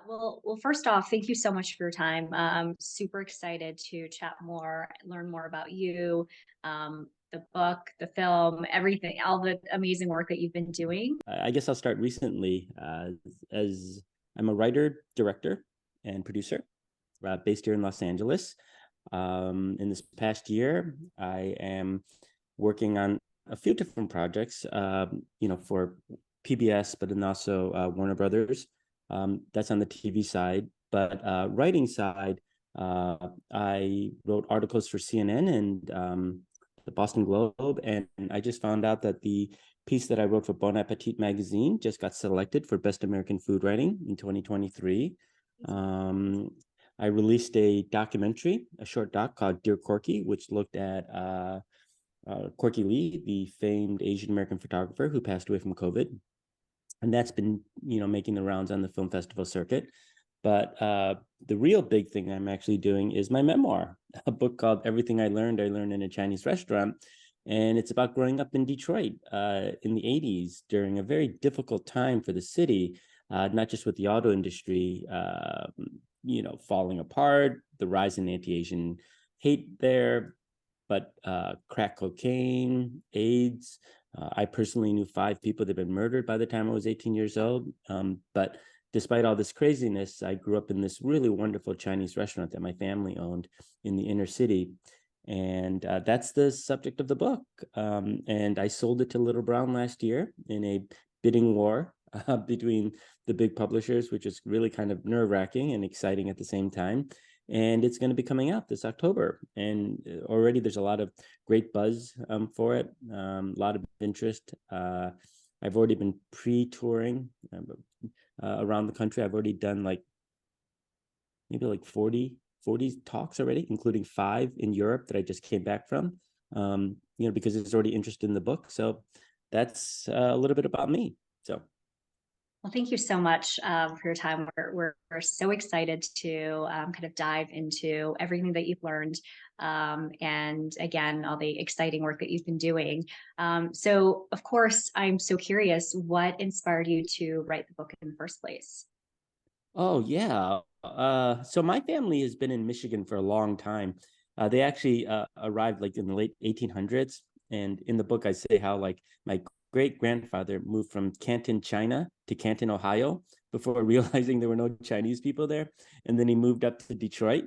Well, first off, thank you so much for your time. Super excited to chat more, learn more about you, the book, the film, everything, all the amazing work that you've been doing. I guess I'll start recently as I'm a writer, director, and producer based here in Los Angeles. In this past year, I am working on a few different projects, for PBS, but then also Warner Brothers. That's on the TV side. But writing side, I wrote articles for CNN and the Boston Globe, and I just found out that the piece that I wrote for Bon Appetit magazine just got selected for Best American Food Writing in 2023. Um, I released a documentary, a short doc called Dear Corky, which looked at Corky Lee, the famed Asian American photographer who passed away from COVID. And that's been, making the rounds on the film festival circuit. But the real big thing I'm actually doing is my memoir, a book called Everything I Learned in a Chinese Restaurant. And it's about growing up in Detroit in the 80s during a very difficult time for the city, not just with the auto industry, falling apart, the rise in anti-Asian hate there, but crack cocaine, AIDS. I personally knew 5 people that had been murdered by the time I was 18 years old. But despite all this craziness, I grew up in this really wonderful Chinese restaurant that my family owned in the inner city. And that's the subject of the book. And I sold it to Little Brown last year in a bidding war between the big publishers, which is really kind of nerve-wracking and exciting at the same time. And it's going to be coming out this October. And already there's a lot of great buzz for it, a lot of interest. I've already been pre-touring around the country. I've already done maybe 40 talks already, including 5 in Europe that I just came back from, because there's already interest in the book. So that's a little bit about me. So. Well, thank you so much for your time. We're so excited to kind of dive into everything that you've learned, and again, all the exciting work that you've been doing. So, of course, I'm so curious, what inspired you to write the book in the first place? Oh, yeah. So my family has been in Michigan for a long time. They actually arrived in the late 1800s. And in the book, I say how my great grandfather moved from Canton, China to Canton, Ohio before realizing there were no Chinese people there. And then he moved up to Detroit.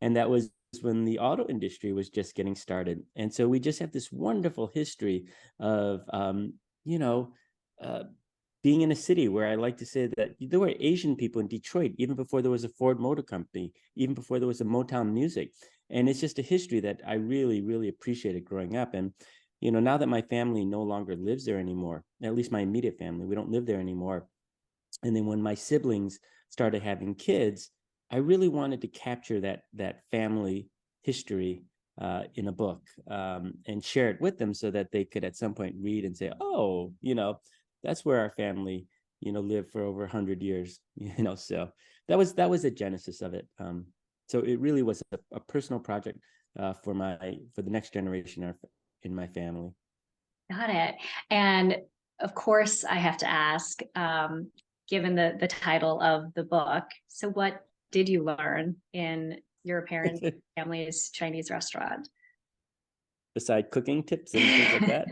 And that was when the auto industry was just getting started. And so we just have this wonderful history of, uh, being in a city where I like to say that there were Asian people in Detroit, even before there was a Ford Motor Company, even before there was a Motown Music. And it's just a history that I really, really appreciated growing up. And, now that my family no longer lives there anymore, at least my immediate family, we don't live there anymore. And then when my siblings started having kids, I really wanted to capture that family history in a book, and share it with them so that they could at some point read and say, oh, that's where our family, lived for over 100 years, so that was the genesis of it. So it really was a personal project for the next generation in my family. Got it. And of course, I have to ask, given the title of the book, so what did you learn in your parents' family's Chinese restaurant? Beside cooking tips and things like that.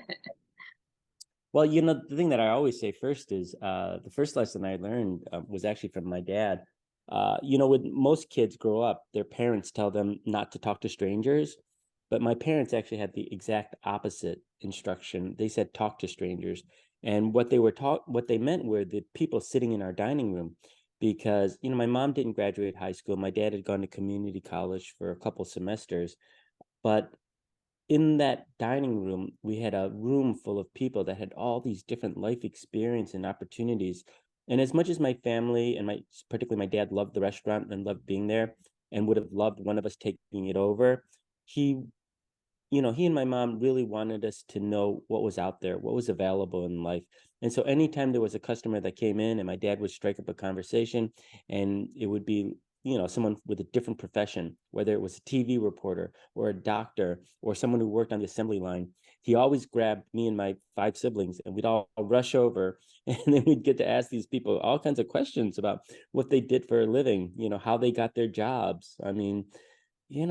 Well, the thing that I always say first is the first lesson I learned was actually from my dad. When most kids grow up, their parents tell them not to talk to strangers. But my parents actually had the exact opposite instruction. They said talk to strangers. And what they meant were the people sitting in our dining room. Because, my mom didn't graduate high school. My dad had gone to community college for a couple semesters. But in that dining room, we had a room full of people that had all these different life experience and opportunities. And as much as my family and particularly my dad loved the restaurant and loved being there and would have loved one of us taking it over, he he and my mom really wanted us to know what was out there, what was available in life. And so anytime there was a customer that came in and my dad would strike up a conversation, and it would be, someone with a different profession, whether it was a TV reporter or a doctor or someone who worked on the assembly line, he always grabbed me and my 5 siblings, and we'd all rush over, and then we'd get to ask these people all kinds of questions about what they did for a living, how they got their jobs. I mean,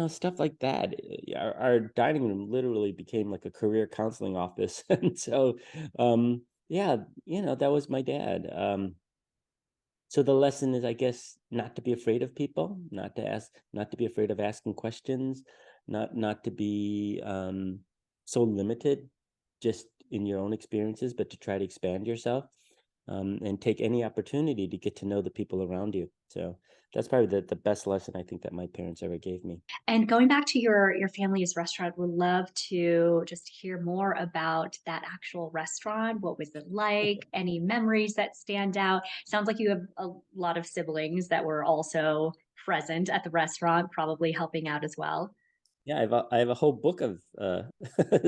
stuff like that. Our dining room literally became like a career counseling office. And so, yeah, that was my dad. So the lesson is, I guess, not to be afraid of people, not to be afraid of asking questions, not to be so limited just in your own experiences, but to try to expand yourself, and take any opportunity to get to know the people around you. So that's probably the best lesson I think that my parents ever gave me. And going back to your family's restaurant, would love to just hear more about that actual restaurant. What was it like? Any memories that stand out? Sounds like you have a lot of siblings that were also present at the restaurant, probably helping out as well. Yeah, I have a whole book of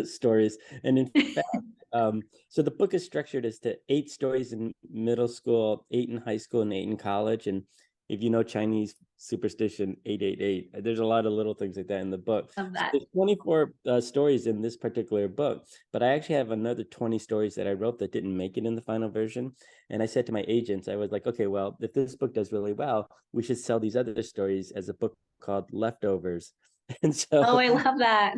stories, and in fact, so the book is structured as to 8 stories in middle school, 8 in high school, and 8 in college. And if you know Chinese superstition, 888, there's a lot of little things like that in the book. Of So that. there's 24 stories in this particular book, but I actually have another 20 stories that I wrote that didn't make it in the final version. And I said to my agents, I was like, okay, well, if this book does really well, we should sell these other stories as a book called Leftovers. And Oh, so, I love that.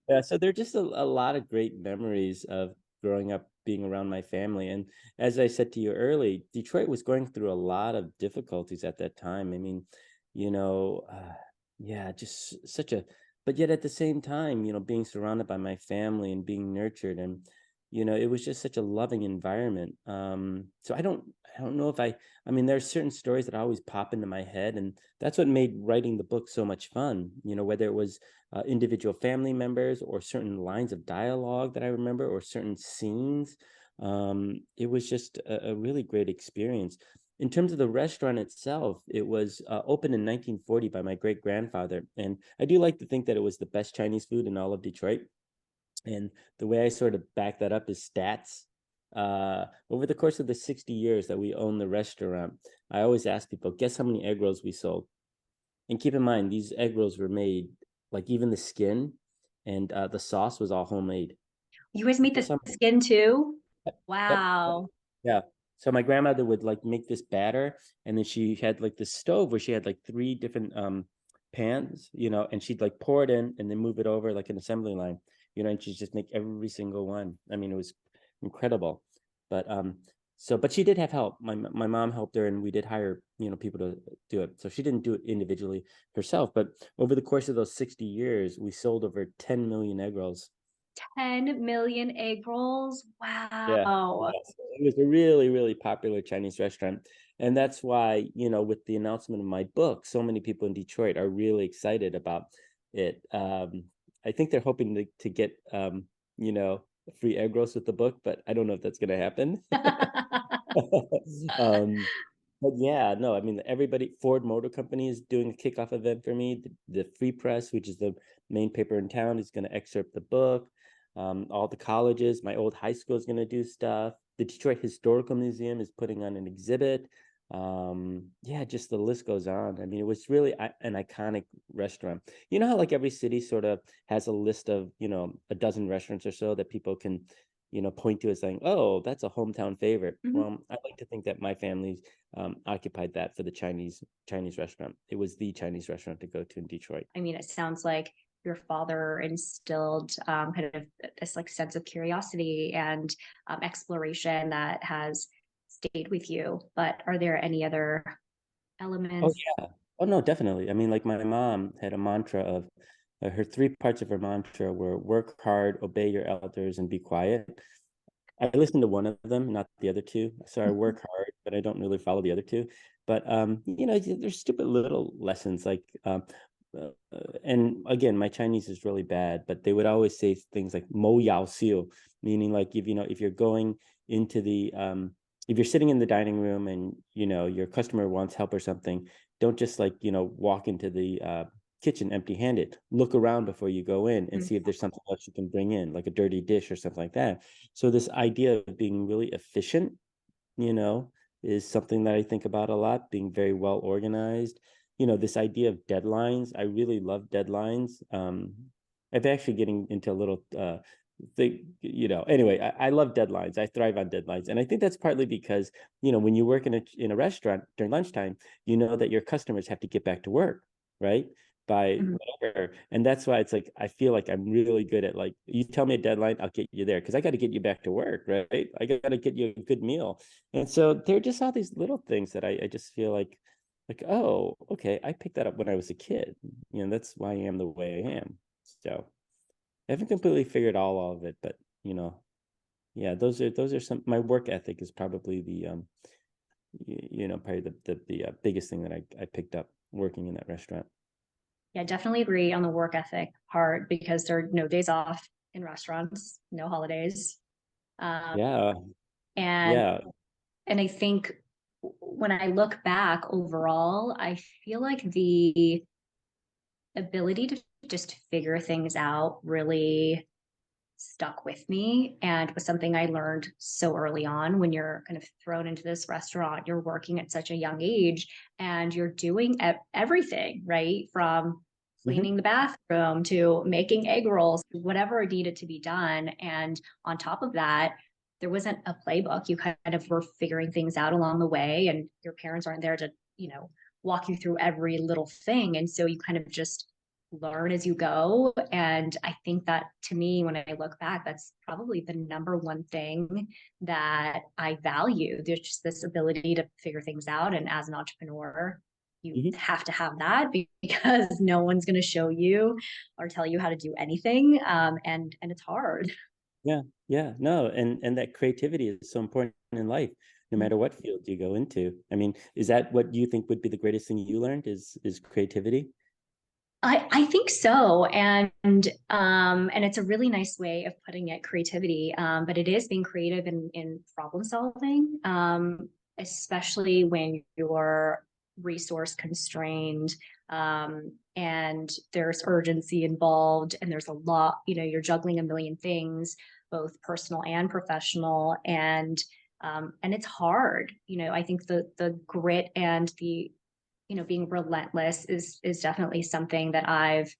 yeah, so there are just a lot of great memories of growing up being around my family. And as I said to you early, Detroit was going through a lot of difficulties at that time. I mean, you know, uh, yeah, just such a, but yet at the same time, being surrounded by my family and being nurtured, and, it was just such a loving environment. So I don't know if I mean, there are certain stories that always pop into my head, and that's what made writing the book so much fun, whether it was individual family members or certain lines of dialogue that I remember or certain scenes. It was just a really great experience. In terms of the restaurant itself, it was opened in 1940 by my great grandfather. And I do like to think that it was the best Chinese food in all of Detroit. And the way I sort of back that up is stats. Over the course of the 60 years that we own the restaurant, I always ask people, guess how many egg rolls we sold? And keep in mind, these egg rolls were made, like even the skin and the sauce was all homemade. You guys made the Guess how skin too? Yep. Wow. Yeah. So my grandmother would like make this batter, and then she had like this stove where she had like 3 different pans, and she'd like pour it in and then move it over like an assembly line, and she'd just make every single one. I mean, it was incredible. But but she did have help. My mom helped her, and we did hire, people to do it. So she didn't do it individually herself, but over the course of those 60 years, we sold over 10 million egg rolls. 10 million egg rolls. Yeah, Wow. yes. It was a really, really popular Chinese restaurant. And that's why, with the announcement of my book, so many people in Detroit are really excited about it. I think they're hoping to get, free egg rolls with the book, but I don't know if that's going to happen. um, but yeah, no, I mean, everybody, Ford Motor Company is doing a kickoff event for me. The Free Press, which is the main paper in town, is going to excerpt the book. All the colleges, my old high school is going to do stuff. The Detroit Historical Museum is putting on an exhibit. Yeah, just the list goes on. I mean, it was really an iconic restaurant. You know how like every city sort of has a list of, a dozen restaurants or so that people can, point to as saying, oh, that's a hometown favorite. Mhm. Well, I like to think that my family's occupied that for the Chinese restaurant. It was the Chinese restaurant to go to in Detroit. I mean, it sounds like your father instilled kind of this like sense of curiosity and exploration that has stayed with you. But are there any other Oh elements? yeah. Oh no, definitely. I mean, like my mom had a mantra of her 3 parts of her mantra were work hard, obey your elders, and be quiet. I listen to one of them, not the other two. So I work hard, but I don't really follow the other two. But there's stupid little lessons like and again, my Chinese is really bad, but they would always say things like mo yao xiu, meaning like if you're going into the if you're sitting in the dining room and your customer wants help or something, don't just like walk into the kitchen empty-handed. Look around before you go in and see if there's something else you can bring in, like a dirty dish or something like that. So this idea of being really efficient, you know, is something that I think about a lot, being very well organized. This idea of deadlines, I really love deadlines. I've actually getting into a little anyway, I love deadlines. I thrive on deadlines. And I think that's partly because, when you work in a restaurant during lunchtime, you know that your customers have to get back to work, right? By Mhm. whatever. And that's why it's like I feel like I'm really good at, like, you tell me a deadline, I'll get you there because I got to get you back to work, right? I got to get you a good meal. And so they're just all these little things that I just feel like, oh, okay, I picked that up when I was a kid. That's why I am the way I am. So I haven't completely figured all of it, but yeah, those are some. My work ethic is probably the probably the biggest thing that I picked up working in that restaurant. Yeah, definitely agree on the work ethic part because there are no days off in restaurants, no holidays. Um, Yeah, and yeah. and I think when I look back overall, I feel like the ability to just figure things out really stuck with me and was something I learned so early on. When you're kind of thrown into this restaurant, you're working at such a young age and you're doing everything, right? From Hmm. cleaning the bathroom to making egg rolls, whatever needed to be done. And on top of that, there wasn't a playbook. You kind of were figuring things out along the way, and your parents aren't there to, walk you through every little thing. And so you kind of just learn as you go. And I think that, to me, when I look back, that's probably the number one thing that I value. There's just this ability to figure things out. And as an entrepreneur, you Hmm. have to have that because no one's going to show you or tell you how to do anything. And it's hard. Yeah, yeah. No, and that creativity is so important in life, no matter what field you go into. I mean, is that what you think would be the greatest thing you learned is creativity? I think so, and it's a really nice way of putting it, creativity. But it is being creative in problem solving, especially when you're resource constrained, and there's urgency involved, and there's a lot. You're juggling a million things, both personal and professional, and it's hard. I think the grit and the being relentless is definitely something that I've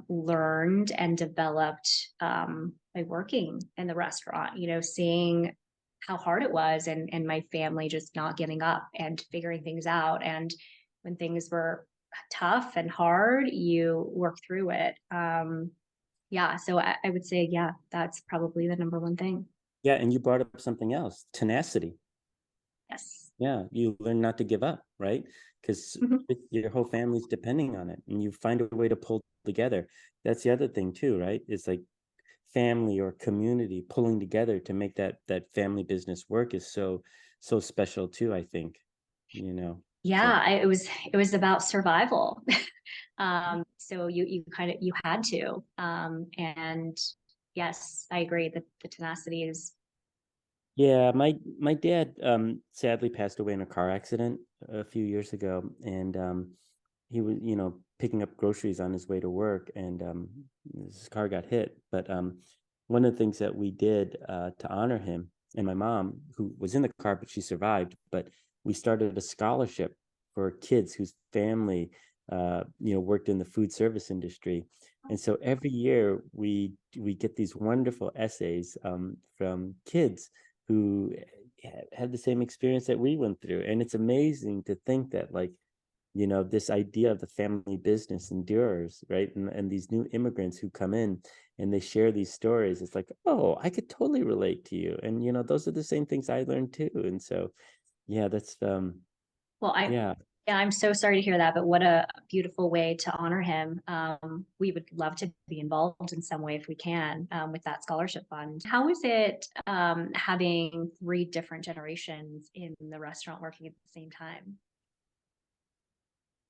learned and developed by working in the restaurant. Seeing how hard it was, and my family just not giving up and figuring things out. And when things were tough and hard, you work through it. Yeah, so I would say, yeah, that's probably the number one thing. Yeah, and you brought up something else, tenacity. Yes. Yeah, you learn not to give up, right? Because Mhm. your whole family's depending on it, and you find a way to pull together. That's the other thing too, right? It's like family or community pulling together to make that family business work is so special too, I think. So Yeah, it was about survival. So you kind of you had to. And yes, I agree that the tenacity is. yeah, my dad sadly passed away in a car accident a few years ago, and he was, picking up groceries on his way to work, and his car got hit. But one of the things that we did to honor him, and my mom, who was in the car but she survived, but we started a scholarship for kids whose family worked in the food service industry. And so every year we get these wonderful essays from kids who had the same experience that we went through. And it's amazing to think that, like, this idea of the family business endures, right? And these new immigrants who come in and they share these stories. It's like, oh, I could totally relate to you. And, those are the same things I learned too. And so, yeah, that's, Well, yeah. yeah, I'm so sorry to hear that, but what a beautiful way to honor him. We would love to be involved in some way if we can, with that scholarship fund. How is it, having three different generations in the restaurant working at the same time?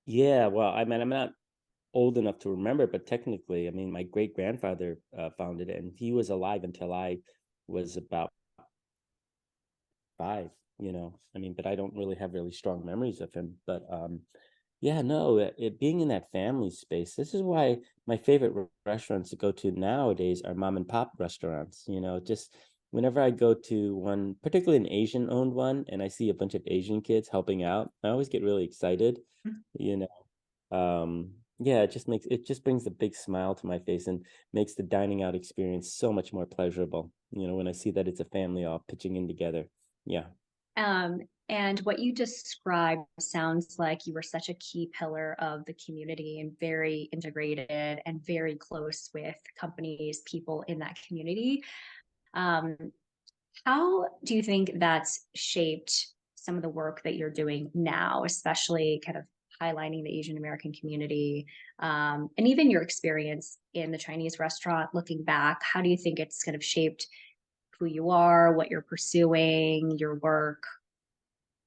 Yeah. Well, I mean, I'm not old enough to remember, but technically, I mean, my great grandfather founded it and he was alive until I was about five, I mean, but I don't really have really strong memories of him. But yeah, no, being in that family space, this is why my favorite restaurants to go to nowadays are mom and pop restaurants. Just whenever I go to one, particularly an Asian owned one, and I see a bunch of Asian kids helping out, I always get really excited, you know. Yeah, it just brings a big smile to my face and makes the dining out experience so much more pleasurable. When I see that it's a family all pitching in together. Yeah. Um, and what you described sounds like you were such a key pillar of the community and very integrated and very close with companies, people in that community. Um, how do you think that's shaped some of the work that you're doing now, especially kind of highlighting the Asian American community, and even your experience in the Chinese restaurant? Looking back, how do you think it's kind of shaped who you are, what you're pursuing, your work?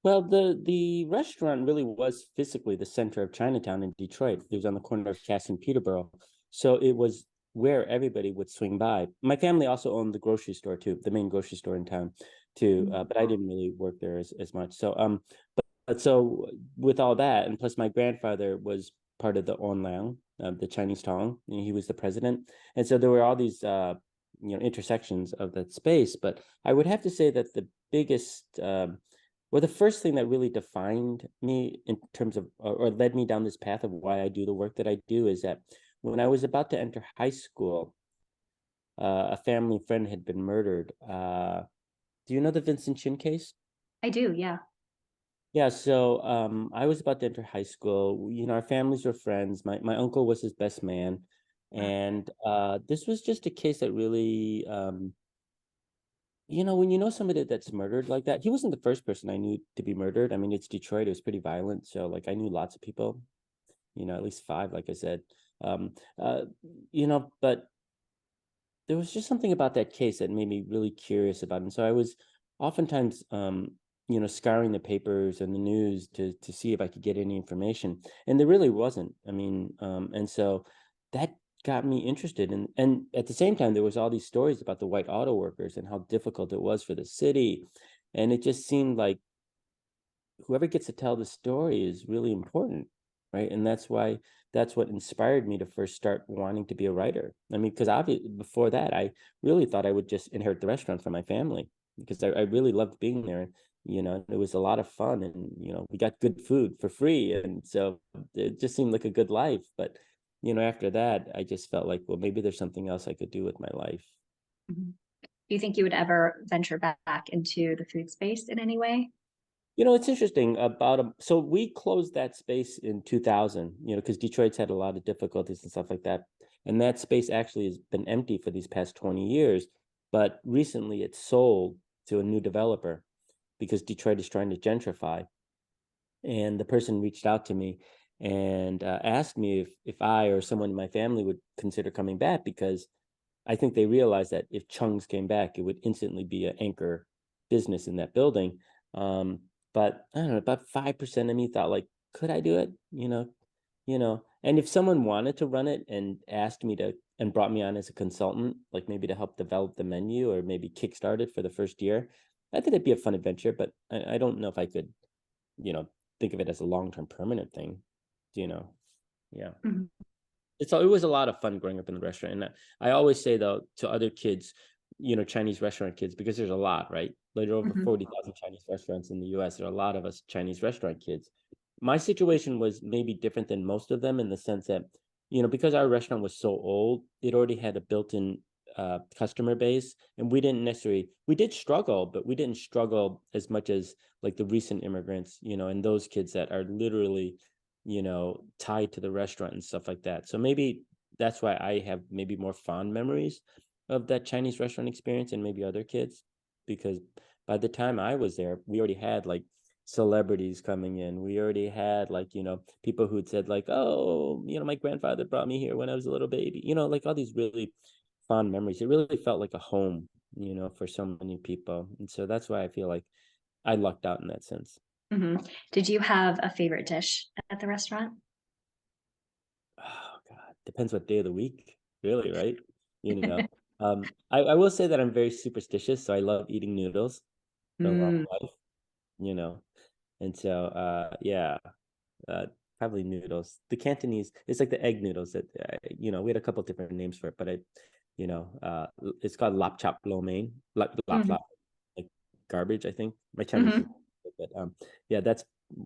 Well, the restaurant really was physically the center of Chinatown in Detroit. It was on the corner of Cass and Peterborough. So it was where everybody would swing by. My family also owned the grocery store too, the main grocery store in town too. But I didn't really work there as much. So but so with all that, and plus my grandfather was part of the Onlang, the Chinese Tong, and he was the president. And so there were all these intersections of that space. But I would have to say that the biggest well, the first thing that really defined me in terms of, or led me down this path of why I do the work that I do, is that when I was about to enter high school, a family friend had been murdered. Do you know the Vincent Chin case? I do, yeah. Yeah, so I was about to enter high school. Our families were friends. My uncle was his best man, and this was just a case that really when you know somebody that's murdered like that, he wasn't the first person I knew to be murdered. I mean, it's Detroit, it was pretty violent. So like I knew lots of people, at least five, like I said. Um, uh, but there was just something about that case that made me really curious about it. And so I was oftentimes scouring the papers and the news to see if I could get any information. And there really wasn't. I mean, and so that got me interested. And at the same time, there was all these stories about the white auto workers and how difficult it was for the city. And it just seemed like whoever gets to tell the story is really important, right? And that's what inspired me to first start wanting to be a writer. I mean, because obviously before that, I really thought I would just inherit the restaurant from my family because I really loved being there. It was a lot of fun, and we got good food for free, and so it just seemed like a good life. But after that, I just felt like, well, maybe there's something else I could do with my life. Mhm. Do you think you would ever venture back into the food space in any way? It's interesting about so we closed that space in 2000, because Detroit's had a lot of difficulties and stuff like that. And that space actually has been empty for these past 20 years. But recently it's sold to a new developer because Detroit is trying to gentrify. And the person reached out to me and asked me if I or someone in my family would consider coming back, because I think they realized that if Chung's came back, it would instantly be an anchor business in that building. Um, but I don't know, about 5% of me thought like, could I do it? And if someone wanted to run it and asked me to and brought me on as a consultant, like maybe to help develop the menu or maybe kickstart it for the first year, I think it'd be a fun adventure, but I don't know if I could, you know, think of it as a long-term permanent thing. You know, yeah. Mhm. It was a lot of fun growing up in the restaurant. And I always say though to other kids, Chinese restaurant kids, because there's a lot, right? Like there are over Mhm. 40,000 Chinese restaurants in the US. There are a lot of us Chinese restaurant kids. My situation was maybe different than most of them in the sense that, because our restaurant was so old, it already had a built-in customer base. And we did struggle, but we didn't struggle as much as like the recent immigrants, and those kids that are literally tied to the restaurant and stuff like that. So maybe that's why I have maybe more fond memories of that Chinese restaurant experience and maybe other kids, because by the time I was there, we already had like celebrities coming in. We already had like, people who'd said like, oh, my grandfather brought me here when I was a little baby, like all these really fond memories. It really felt like a home, for so many people. And so that's why I feel like I lucked out in that sense. Mhm. Did you have a favorite dish at the restaurant? Oh God, depends what day of the week, really, right? You know, I will say that I'm very superstitious, so I love eating noodles along Mm. life, you know, and so yeah, uh, probably noodles. The Cantonese, it's like the egg noodles that we had a couple different names for it, but it's called lap chop lo mein, lap Mhm. like garbage, I think. My Chinese is, Mhm. but yeah, that's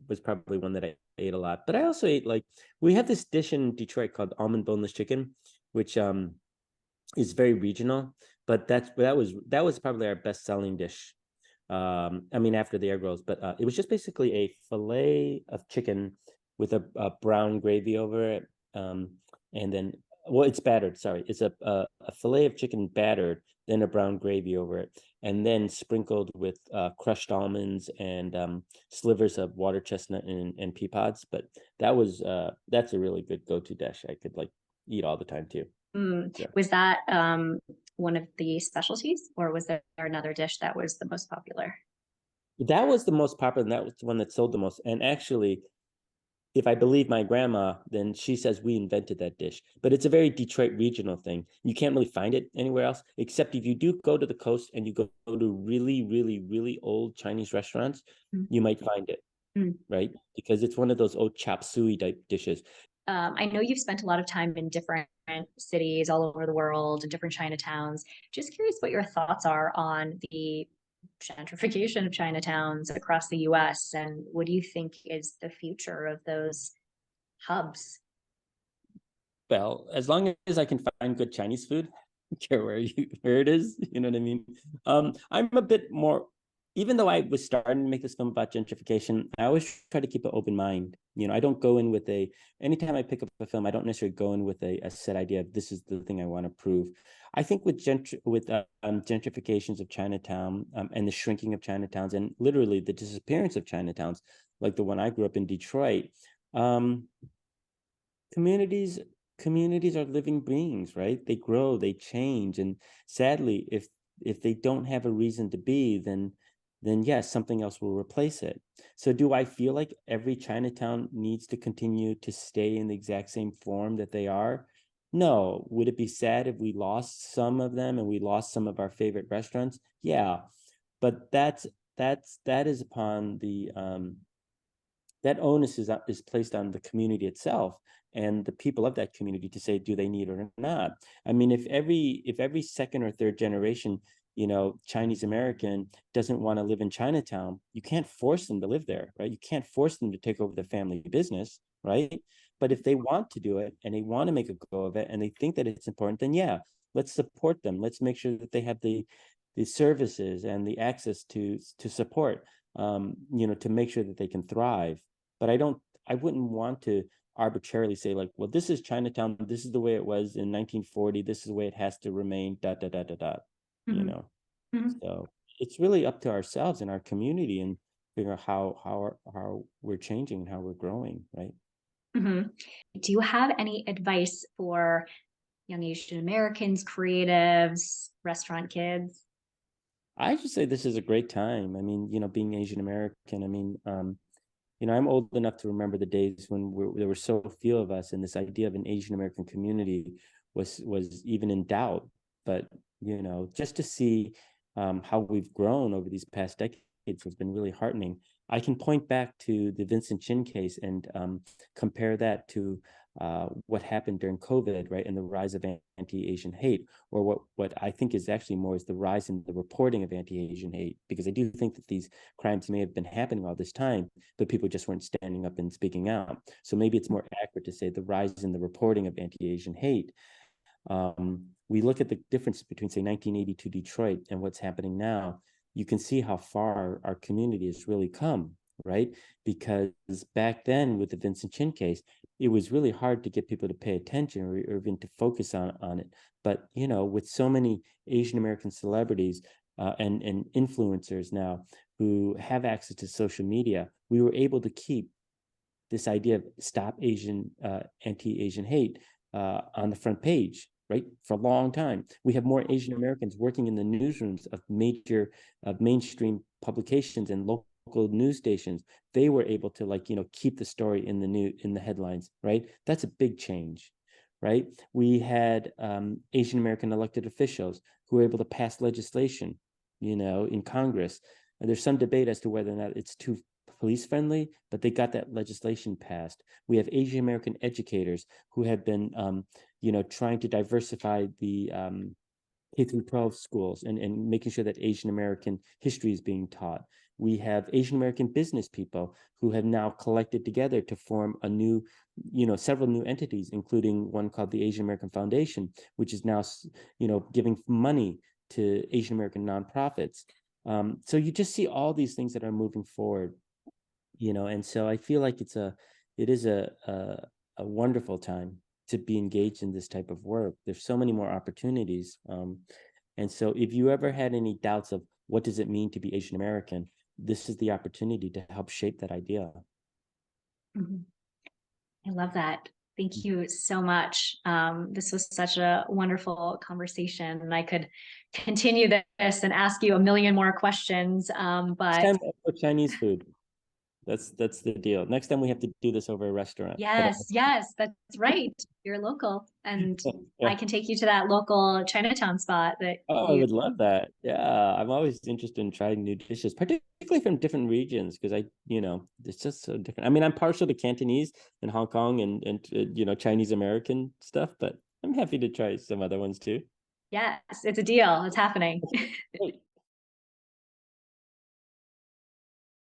was probably one that I ate a lot. But I also ate, like, we have this dish in Detroit called almond boneless chicken, which is very regional. But that was probably our best selling dish. I mean, after the egg rolls, but it was just basically a fillet of chicken with a brown gravy over it. And then, well, it's battered. Sorry, it's a fillet of chicken battered, then a brown gravy over it, and then sprinkled with crushed almonds and slivers of water chestnut and pea pods. But that's a really good go-to dish. I could like eat all the time too. So. Was that one of the specialties, or was there another dish that was the most popular? That was the most popular, and that was the one that sold the most. And actually, if I believe my grandma, then she says we invented that dish. But it's a very Detroit regional thing. You can't really find it anywhere else, except if you do go to the coast and you go to really, really, really old Chinese restaurants, you might find it, right? Because it's one of those old chop suey type dishes. I know you've spent a lot of time in different cities all over the world and different Chinatowns. Just curious what your thoughts are on the gentrification of Chinatowns across the US, and what do you think is the future of those hubs? Well, as long as I can find good Chinese food, I don't care where it is, you know what I mean? I'm a bit more, even though I was starting to make this film about gentrification, I always try to keep an open mind. You know, I don't go in with anytime I pick up a film, I don't necessarily go in with a set idea of this is the thing I want to prove. I think with gentrifications of Chinatown, and the shrinking of Chinatowns, and literally the disappearance of Chinatowns, like the one I grew up in Detroit, um, communities are living beings, right? They grow, they change, and sadly, if they don't have a reason to be, then yes, something else will replace it. So do I feel like every Chinatown needs to continue to stay in the exact same form that they are? No. Would it be sad if we lost some of them and we lost some of our favorite restaurants? Yeah. But that is upon the that onus is placed on the community itself and the people of that community to say, do they need it or not? I mean, if every second or third generation, Chinese American doesn't want to live in Chinatown, you can't force them to live there, right? You can't force them to take over the family business, right? But if they want to do it and they want to make a go of it and they think that it's important, then yeah, let's support them. Let's make sure that they have the services and the access to support, to make sure that they can thrive. But I wouldn't want to arbitrarily say like, well, this is Chinatown, this is the way it was in 1940, this is the way it has to remain, dot, dot, dot, dot, dot, you know. So it's really up to ourselves and our community and figure out how we're changing and how we're growing, right? Do you have any advice for young Asian Americans, creatives, restaurant kids? I just say this is a great time. I mean, being Asian American, I mean, I'm old enough to remember the days when there were so few of us, and this idea of an Asian American community was even in doubt. But just to see how we've grown over these past decades has been really heartening. I can point back to the Vincent Chin case and compare that to what happened during COVID, right, and the rise of anti-Asian hate, or what I think is actually more is the rise in the reporting of anti-Asian hate, because I do think that these crimes may have been happening all this time, but people just weren't standing up and speaking out. So maybe it's more accurate to say the rise in the reporting of anti-Asian hate. We look at the difference between, say, 1982 Detroit and what's happening now. You can see how far our community has really come, right? Because back then with the Vincent Chin case, it was really hard to get people to pay attention or even to focus on it. But, with so many Asian American celebrities and influencers now who have access to social media, we were able to keep this idea of stop anti-Asian hate on the front page, right? For a long time. We have more Asian Americans working in the newsrooms of major mainstream publications and local news stations. They were able to keep the story in the headlines, right? That's a big change, right? We had Asian American elected officials who were able to pass legislation, in Congress. And there's some debate as to whether or not it's too police friendly, but they got that legislation passed. We have Asian American educators who have been, trying to diversify the K through 12 schools and making sure that Asian American history is being taught. We have Asian American business people who have now collected together to form a new, several new entities, including one called the Asian American Foundation, which is now, giving money to Asian American nonprofits. So you just see all these things that are moving forward, and so I feel like it is a wonderful time to be engaged in this type of work. There's so many more opportunities. And so if you ever had any doubts of what does it mean to be Asian American, this is the opportunity to help shape that idea. Mhm. I love that. Thank you so much. This was such a wonderful conversation, and I could continue this and ask you a million more questions. Next But time, for Chinese food. That's the deal. Next time we have to do this over a restaurant. yes, yes, that's right. You're local, and Yeah. I can take you to that local Chinatown spot that Oh, I you. would love that. Yeah, I'm always interested in trying new dishes, particularly from different regions, because it's just so different. I mean, I'm partial to Cantonese and Hong Kong and Chinese American stuff, but I'm happy to try some other ones too. Yes, it's a deal. It's happening. Great.